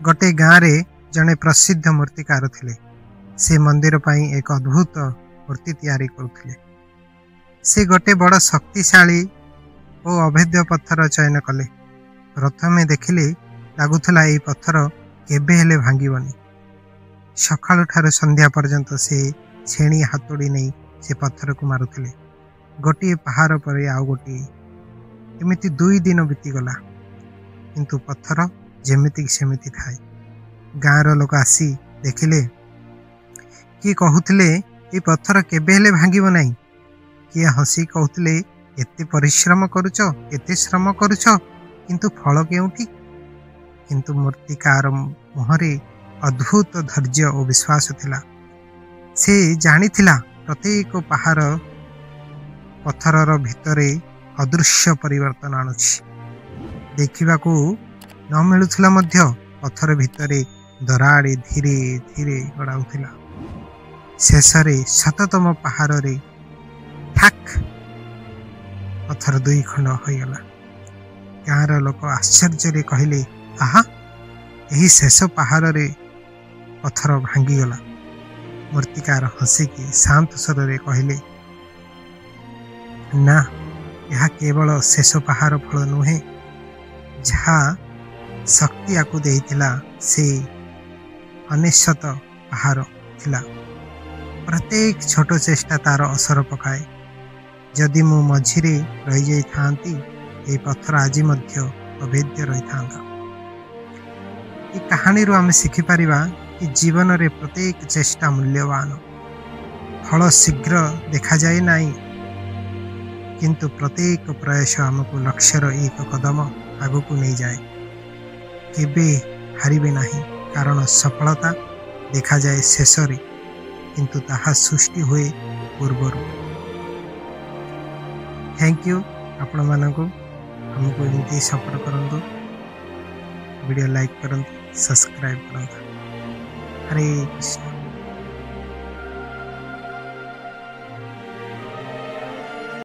गोटे गाँव में जड़े प्रसिद्ध मूर्तिकार थिले। से मंदिर पाई एक अद्भुत मूर्ति तैयारी करुले। से गोटे बड़ शक्तिशाली और अभेद्य पत्थर चयन कले। प्रथमे देखिले लगुला यह पत्थर केबे हेले भांगीबनी। सकाळु ठारू संध्या पर्यंत से छेणी हातोड़ी नहीं से पत्थर को मारुथिले। गोटे पहाड़ पर आउ गोटे एमती 2 दिन बीतीगला किंतु पत्थर जेमिति सेमिति थाए। गाँवर लोक आसी देखिले किए कहूले ये पत्थर केबे हेले भांगीब नहीं। किए हसी कहूले एते परिश्रम करुच एते श्रम करुच किंतु फल केउठी। किंतु मूर्तिकार मुहरे अद्भुत धैर्य और विश्वास थिला। से जानी थिला प्रत्येक पहाड़ पत्थरर भितरे अदृश्य परिवर्तन आणुछि। देखिबाकू न मिलुथिला मध्य पत्थर भितरे दराड़ी धीरे धीरे गड़ाउथिला। शेषरे 7तम पहाड़ रे ठाक पत्थर 2 खंड होइगला। गाँवर लोक आश्चर्य कहले आहा यही शेष पहाड़ रे पत्थर भांगीगला। मूर्तिकार हसिकी शांत स्वर रे कहले ना यह केवल शेष पहाड़ फल नुहे जहाँ शक्ति आकु देइथिला से अनेशत पहाड़ थिला। प्रत्येक छोट चेष्टा तार असर पकाए। जदि मु मझिरे रही जाई थांती ए पत्थर आज मध्य अभेद्य रही थांता। ये कहानी रो आमे शिखि परिबा कि जीवन रे प्रत्येक चेष्टा मूल्यवान। फल शीघ्र देखा जाए नहीं किंतु प्रत्येक प्रयास आमको लक्ष्यर एक कदम आगु को नहीं जाए। केबे हारिबे नहीं कारण सफलता देखा जाए शेष रे किंतु ताहा सृष्टि हुए पूर्वर। थैंक यू आपण मानकु हमको एमती सपोर्ट करंतु। वीडियो लाइक करंतु सब्सक्राइब करंतु। हरे कृष्ण।